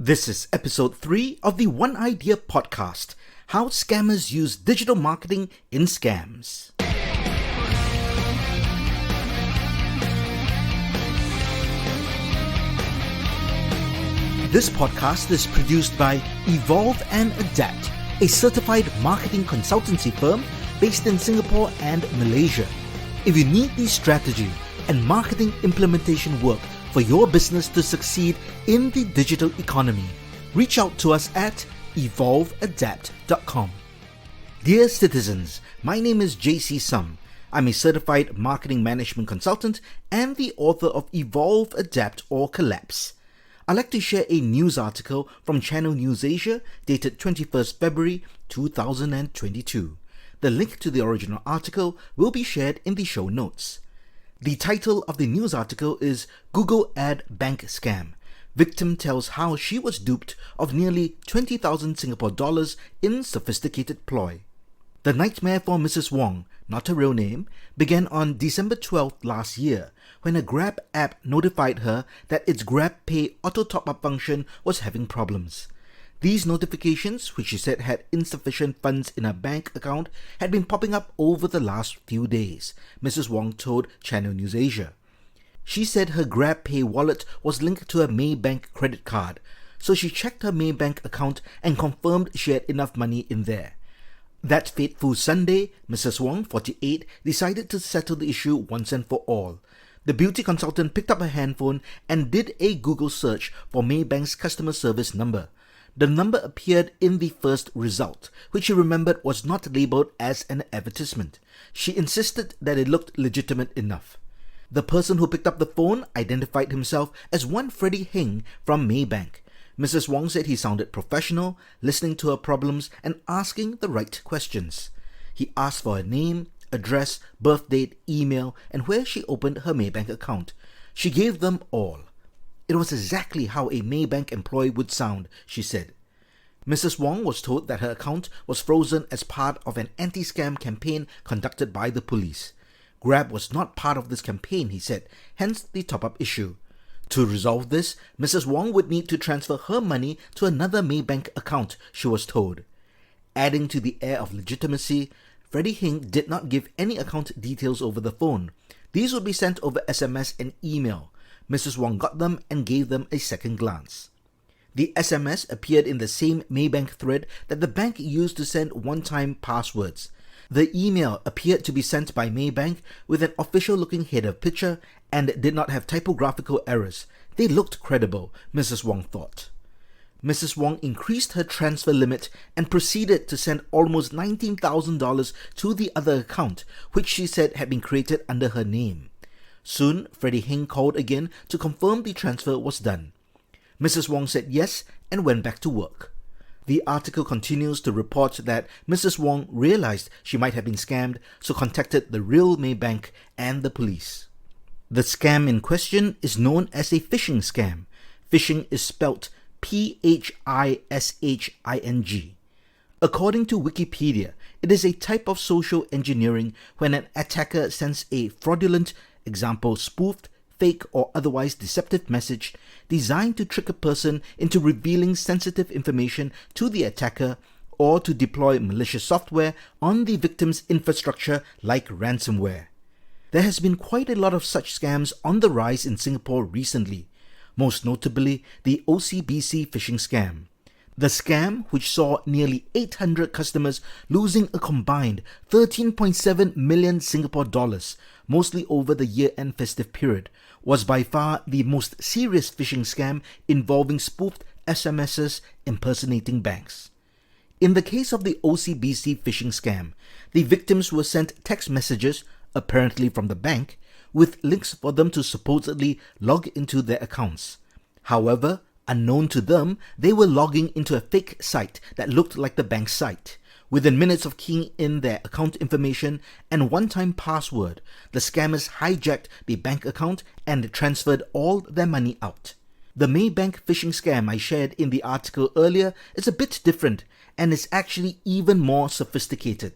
This is episode 3 of the One Idea podcast, How Scammers Use Digital Marketing in Scams. This podcast is produced by Evolve and Adapt, a certified marketing consultancy firm based in Singapore and Malaysia. If you need the strategy and marketing implementation work for your business to succeed in the digital economy, reach out to us at evolveadapt.com. Dear citizens, my name is JC Sum. I'm a certified marketing management consultant and the author of Evolve, Adapt or Collapse. I'd like to share a news article from Channel News Asia dated 21st February 2022. The link to the original article will be shared in the show notes. The title of the news article is Google Ad Bank Scam. Victim tells how she was duped of nearly 20,000 Singapore dollars in sophisticated ploy. The nightmare for Mrs. Wong, not her real name, began on December 12th last year when a Grab app notified her that its Grab Pay auto top-up function was having problems. These notifications, which she said had insufficient funds in her bank account, had been popping up over the last few days, Mrs. Wong told Channel News Asia. She said her Grab Pay wallet was linked to a Maybank credit card, so she checked her Maybank account and confirmed she had enough money in there. That fateful Sunday, Mrs. Wong, 48, decided to settle the issue once and for all. The beauty consultant picked up her handphone and did a Google search for Maybank's customer service number. The number appeared in the first result, which she remembered was not labelled as an advertisement. She insisted that it looked legitimate enough. The person who picked up the phone identified himself as one Freddie Hing from Maybank. Mrs. Wong said he sounded professional, listening to her problems and asking the right questions. He asked for her name, address, birth date, email, and where she opened her Maybank account. She gave them all. It was exactly how a Maybank employee would sound, she said. Mrs. Wong was told that her account was frozen as part of an anti-scam campaign conducted by the police. Grab was not part of this campaign, he said, hence the top-up issue. To resolve this, Mrs. Wong would need to transfer her money to another Maybank account, she was told. Adding to the air of legitimacy, Freddie Hing did not give any account details over the phone. These would be sent over SMS and email. Mrs. Wong got them and gave them a second glance. The SMS appeared in the same Maybank thread that the bank used to send one-time passwords. The email appeared to be sent by Maybank with an official-looking header picture and did not have typographical errors. They looked credible, Mrs. Wong thought. Mrs. Wong increased her transfer limit and proceeded to send almost $19,000 to the other account, which she said had been created under her name. Soon, Freddie Hing called again to confirm the transfer was done. Mrs. Wong said yes and went back to work. The article continues to report that Mrs. Wong realized she might have been scammed, so contacted the real Maybank and the police. The scam in question is known as a phishing scam. Phishing is spelt Phishing. According to Wikipedia, it is a type of social engineering when an attacker sends a fraudulent, example spoofed, fake or otherwise deceptive message designed to trick a person into revealing sensitive information to the attacker or to deploy malicious software on the victim's infrastructure like ransomware. There has been quite a lot of such scams on the rise in Singapore recently, most notably the OCBC phishing scam. The scam, which saw nearly 800 customers losing a combined 13.7 million Singapore dollars, mostly over the year-end festive period, was by far the most serious phishing scam involving spoofed SMSs impersonating banks. In the case of the OCBC phishing scam, the victims were sent text messages, apparently from the bank, with links for them to supposedly log into their accounts. However, unknown to them, they were logging into a fake site that looked like the bank's site. Within minutes of keying in their account information and one-time password, the scammers hijacked the bank account and transferred all their money out. The Maybank phishing scam I shared in the article earlier is a bit different and is actually even more sophisticated.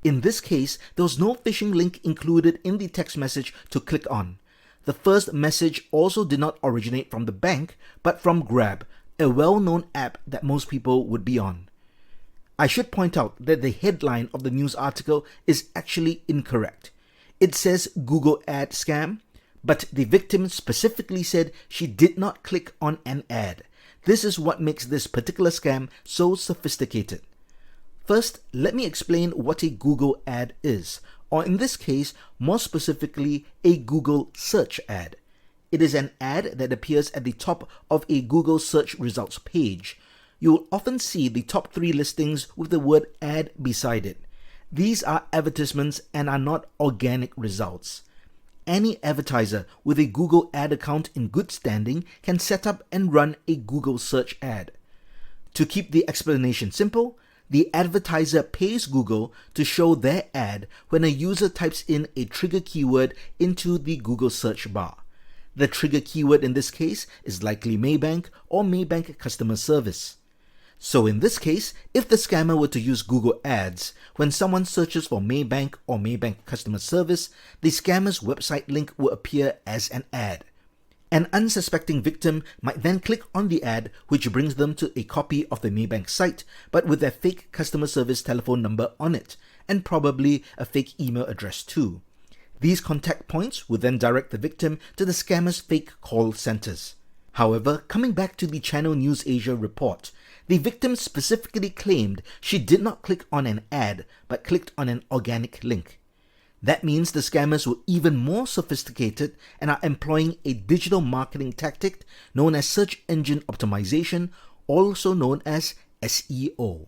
In this case, there was no phishing link included in the text message to click on. The first message also did not originate from the bank, but from Grab, a well-known app that most people would be on. I should point out that the headline of the news article is actually incorrect. It says Google ad scam, but the victim specifically said she did not click on an ad. This is what makes this particular scam so sophisticated. First, let me explain what a Google ad is, or in this case, more specifically, a Google search ad. It is an ad that appears at the top of a Google search results page. You will often see the top 3 listings with the word ad beside it. These are advertisements and are not organic results. Any advertiser with a Google ad account in good standing can set up and run a Google search ad. To keep the explanation simple, the advertiser pays Google to show their ad when a user types in a trigger keyword into the Google search bar. The trigger keyword in this case is likely Maybank or Maybank customer service. So in this case, if the scammer were to use Google Ads, when someone searches for Maybank or Maybank customer service, the scammer's website link will appear as an ad. An unsuspecting victim might then click on the ad, which brings them to a copy of the Maybank site, but with their fake customer service telephone number on it, and probably a fake email address too. These contact points will then direct the victim to the scammer's fake call centers. However, coming back to the Channel News Asia report, the victim specifically claimed she did not click on an ad, but clicked on an organic link. That means the scammers were even more sophisticated and are employing a digital marketing tactic known as search engine optimization, also known as SEO.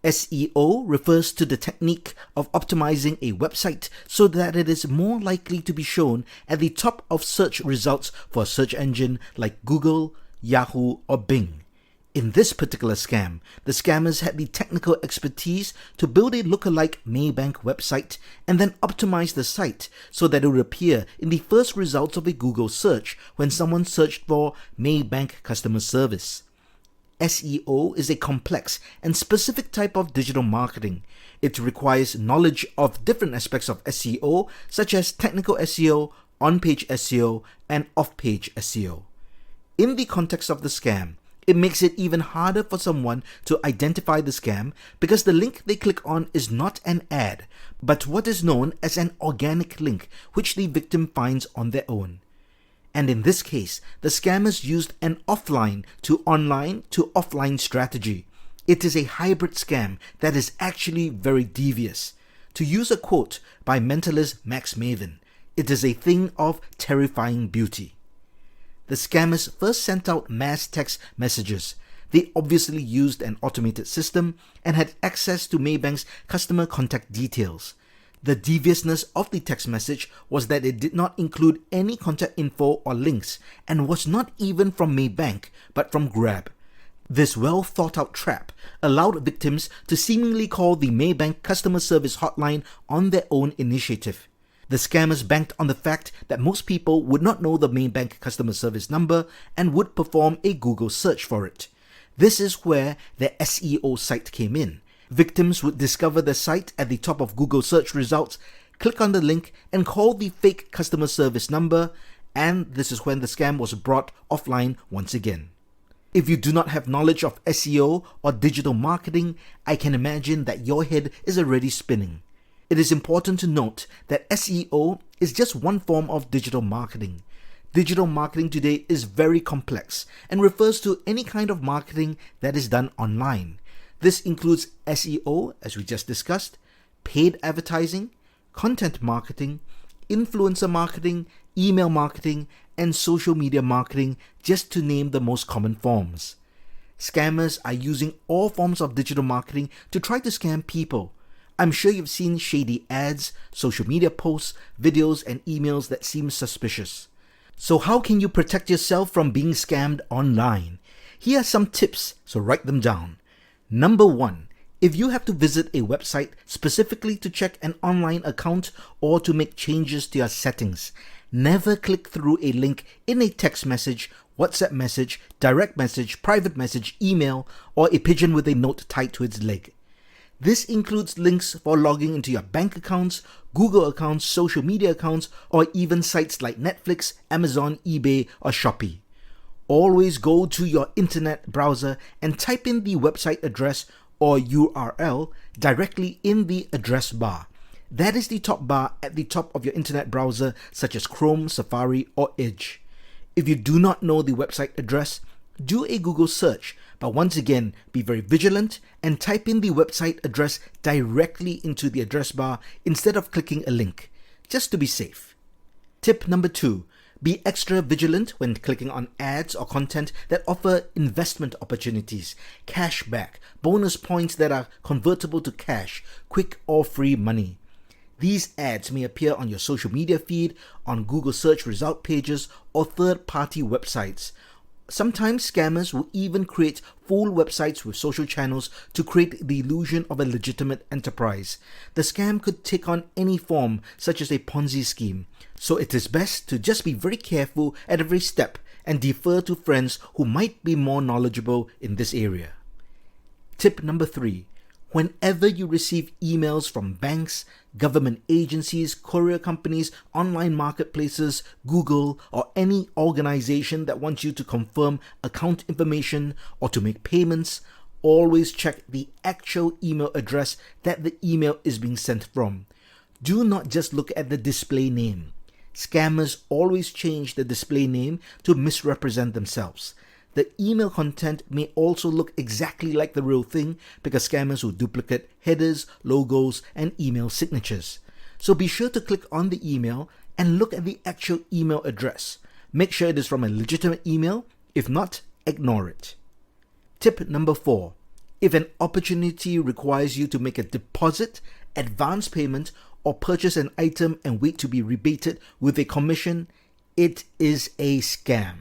SEO refers to the technique of optimizing a website so that it is more likely to be shown at the top of search results for a search engine like Google, Yahoo, or Bing. In this particular scam, the scammers had the technical expertise to build a lookalike Maybank website and then optimize the site so that it would appear in the first results of a Google search when someone searched for Maybank customer service. SEO is a complex and specific type of digital marketing. It requires knowledge of different aspects of SEO, such as technical SEO, on-page SEO, and off-page SEO. In the context of the scam, it makes it even harder for someone to identify the scam because the link they click on is not an ad, but what is known as an organic link, which the victim finds on their own. And in this case, the scammers used an offline to offline strategy. It is a hybrid scam that is actually very devious. To use a quote by mentalist Max Maven, it is a thing of terrifying beauty. The scammers first sent out mass text messages. They obviously used an automated system and had access to Maybank's customer contact details. The deviousness of the text message was that it did not include any contact info or links and was not even from Maybank but from Grab. This well thought out trap allowed victims to seemingly call the Maybank customer service hotline on their own initiative. The scammers banked on the fact that most people would not know the Maybank customer service number and would perform a Google search for it. This is where the SEO site came in. Victims would discover the site at the top of Google search results, click on the link and call the fake customer service number, and this is when the scam was brought offline once again. If you do not have knowledge of SEO or digital marketing, I can imagine that your head is already spinning. It is important to note that SEO is just one form of digital marketing. Digital marketing today is very complex and refers to any kind of marketing that is done online. This includes SEO, as we just discussed, paid advertising, content marketing, influencer marketing, email marketing, and social media marketing, just to name the most common forms. Scammers are using all forms of digital marketing to try to scam people. I'm sure you've seen shady ads, social media posts, videos, and emails that seem suspicious. So how can you protect yourself from being scammed online? Here are some tips, so write them down. Number 1. If you have to visit a website specifically to check an online account or to make changes to your settings, never click through a link in a text message, WhatsApp message, direct message, private message, email, or a pigeon with a note tied to its leg. This includes links for logging into your bank accounts, Google accounts, social media accounts, or even sites like Netflix, Amazon, eBay, or Shopee. always go to your internet browser and type in the website address or URL directly in the address bar. That is the top bar at the top of your internet browser, such as Chrome, Safari, or Edge. If you do not know the website address, do a Google search, but once again, be very vigilant and type in the website address directly into the address bar instead of clicking a link, just to be safe. Tip number 2. Be extra vigilant when clicking on ads or content that offer investment opportunities, cashback, bonus points that are convertible to cash, quick or free money. These ads may appear on your social media feed, on Google search result pages, or third-party websites. Sometimes scammers will even create full websites with social channels to create the illusion of a legitimate enterprise. The scam could take on any form, such as a Ponzi scheme. So it is best to just be very careful at every step and defer to friends who might be more knowledgeable in this area. Tip number 3. Whenever you receive emails from banks, government agencies, courier companies, online marketplaces, Google, or any organization that wants you to confirm account information or to make payments, always check the actual email address that the email is being sent from. Do not just look at the display name. Scammers always change the display name to misrepresent themselves. The email content may also look exactly like the real thing because scammers will duplicate headers, logos, and email signatures. So be sure to click on the email and look at the actual email address. Make sure it is from a legitimate email. If not, ignore it. Tip number 4. If an opportunity requires you to make a deposit, advance payment, or purchase an item and wait to be rebated with a commission, it is a scam.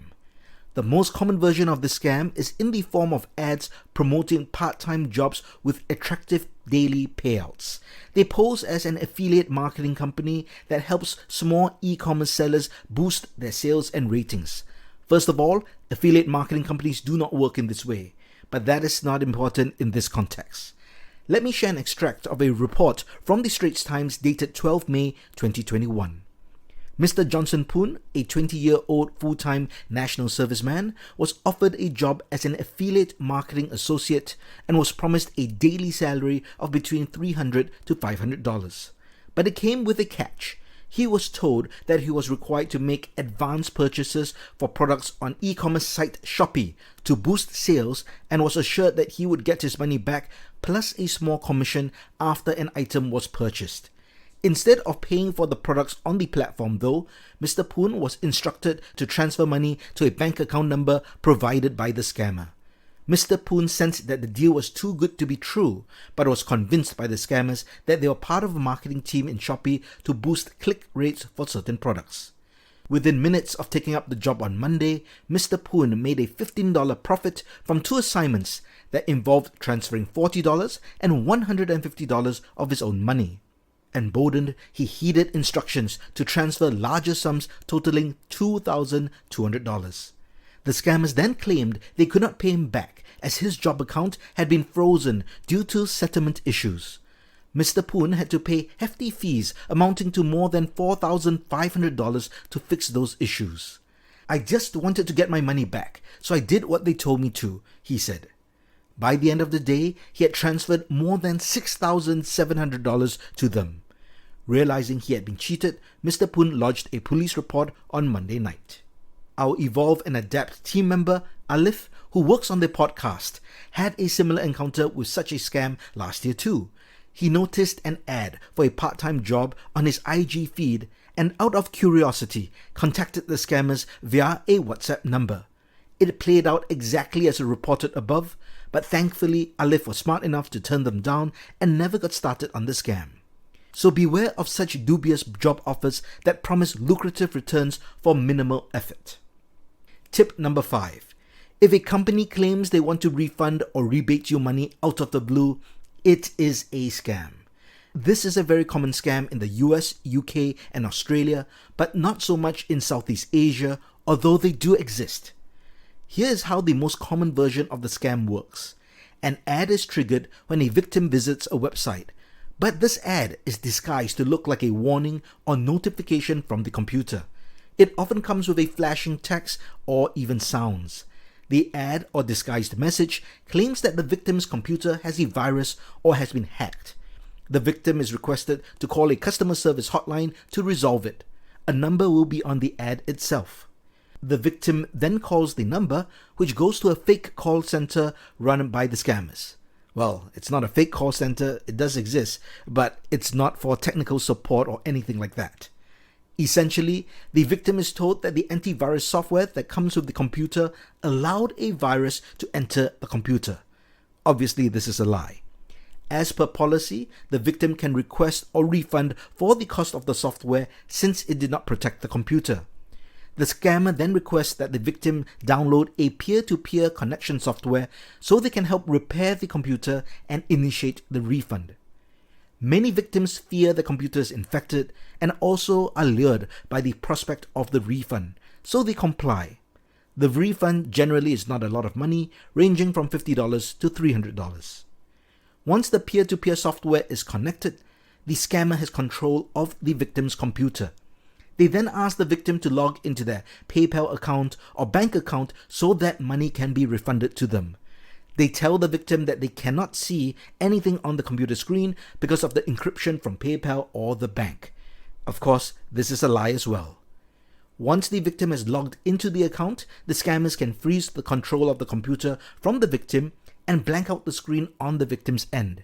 The most common version of the scam is in the form of ads promoting part-time jobs with attractive daily payouts. They pose as an affiliate marketing company that helps small e-commerce sellers boost their sales and ratings. First of all, affiliate marketing companies do not work in this way, but that is not important in this context. Let me share an extract of a report from the Straits Times dated 12 May 2021. Mr. Johnson Poon, a 20-year-old full-time national serviceman, was offered a job as an affiliate marketing associate and was promised a daily salary of between $300 to $500. But it came with a catch. He was told that he was required to make advance purchases for products on e-commerce site Shopee to boost sales and was assured that he would get his money back plus a small commission after an item was purchased. Instead of paying for the products on the platform though, Mr. Poon was instructed to transfer money to a bank account number provided by the scammer. Mr. Poon sensed that the deal was too good to be true, but was convinced by the scammers that they were part of a marketing team in Shopee to boost click rates for certain products. Within minutes of taking up the job on Monday, Mr. Poon made a $15 profit from 2 assignments that involved transferring $40 and $150 of his own money. Emboldened, he heeded instructions to transfer larger sums totaling $2,200. The scammers then claimed they could not pay him back as his job account had been frozen due to settlement issues. Mr. Poon had to pay hefty fees amounting to more than $4,500 to fix those issues. "I just wanted to get my money back, so I did what they told me to," he said. By the end of the day, he had transferred more than $6,700 to them. Realizing he had been cheated, Mr. Poon lodged a police report on Monday night. Our Evolve and Adapt team member, Alif, who works on the podcast, had a similar encounter with such a scam last year too. He noticed an ad for a part-time job on his IG feed and out of curiosity contacted the scammers via a WhatsApp number. It played out exactly as reported above, but thankfully Alif was smart enough to turn them down and never got started on the scam. So beware of such dubious job offers that promise lucrative returns for minimal effort. Tip number 5. If a company claims they want to refund or rebate you money out of the blue, it is a scam. This is a very common scam in the US, UK, and Australia, but not so much in Southeast Asia, although they do exist. Here is how the most common version of the scam works. An ad is triggered when a victim visits a website, but this ad is disguised to look like a warning or notification from the computer. It often comes with a flashing text or even sounds. The ad or disguised message claims that the victim's computer has a virus or has been hacked. The victim is requested to call a customer service hotline to resolve it. A number will be on the ad itself. The victim then calls the number, which goes to a fake call center run by the scammers. Well, it's not a fake call center, it does exist, but it's not for technical support or anything like that. Essentially, the victim is told that the antivirus software that comes with the computer allowed a virus to enter the computer. Obviously, this is a lie. As per policy, the victim can request or refund for the cost of the software since it did not protect the computer. The scammer then requests that the victim download a peer-to-peer connection software so they can help repair the computer and initiate the refund. Many victims fear the computer is infected and also are lured by the prospect of the refund, so they comply. The refund generally is not a lot of money, ranging from $50 to $300. Once the peer-to-peer software is connected, the scammer has control of the victim's computer. They then ask the victim to log into their PayPal account or bank account so that money can be refunded to them. They tell the victim that they cannot see anything on the computer screen because of the encryption from PayPal or the bank. Of course, this is a lie as well. Once the victim has logged into the account, the scammers can freeze the control of the computer from the victim and blank out the screen on the victim's end.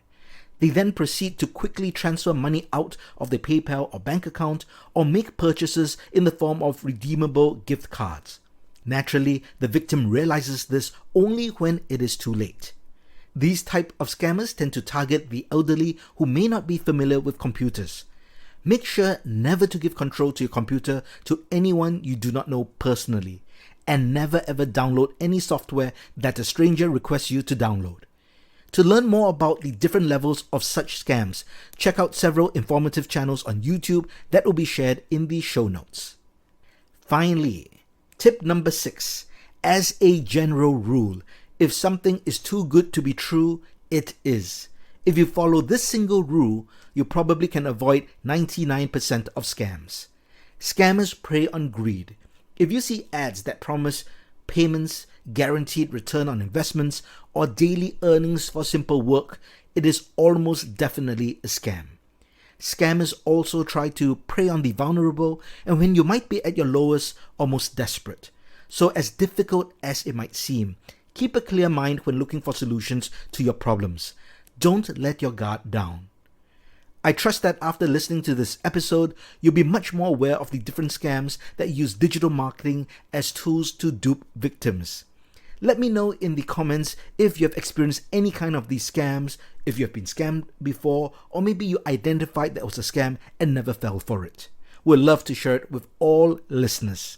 They then proceed to quickly transfer money out of the PayPal or bank account or make purchases in the form of redeemable gift cards. Naturally, the victim realizes this only when it is too late. These type of scammers tend to target the elderly who may not be familiar with computers. Make sure never to give control to your computer to anyone you do not know personally, and never ever download any software that a stranger requests you to download. To learn more about the different levels of such scams, check out several informative channels on YouTube that will be shared in the show notes. Finally, tip number 6. As a general rule, if something is too good to be true, it is. If you follow this single rule, you probably can avoid 99% of scams. Scammers prey on greed. If you see ads that promise payments, guaranteed return on investments, or daily earnings for simple work, it is almost definitely a scam. Scammers also try to prey on the vulnerable and when you might be at your lowest or most desperate. So as difficult as it might seem, keep a clear mind when looking for solutions to your problems. Don't let your guard down. I trust that after listening to this episode, you'll be much more aware of the different scams that use digital marketing as tools to dupe victims. Let me know in the comments if you have experienced any kind of these scams, if you have been scammed before, or maybe you identified that was a scam and never fell for it. We'd love to share it with all listeners.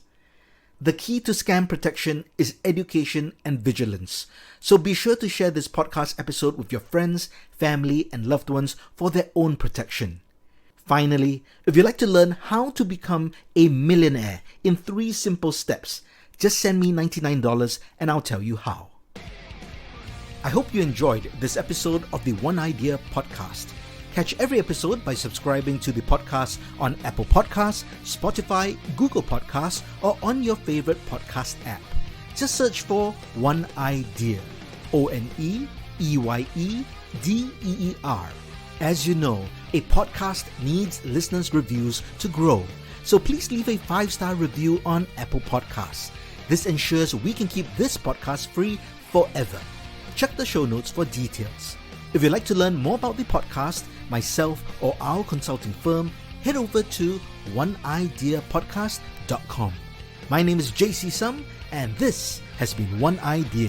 The key to scam protection is education and vigilance. So be sure to share this podcast episode with your friends, family, and loved ones for their own protection. Finally, if you'd like to learn how to become a millionaire in 3 simple steps, just send me $99 and I'll tell you how. I hope you enjoyed this episode of the One Idea podcast. Catch every episode by subscribing to the podcast on Apple Podcasts, Spotify, Google Podcasts, or on your favorite podcast app. Just search for One Idea. ONEEYEDEER. As you know, a podcast needs listeners' reviews to grow. So please leave a 5-star review on Apple Podcasts. This ensures we can keep this podcast free forever. Check the show notes for details. If you'd like to learn more about the podcast, myself, or our consulting firm, head over to oneideapodcast.com. My name is JC Sum, and this has been One Idea.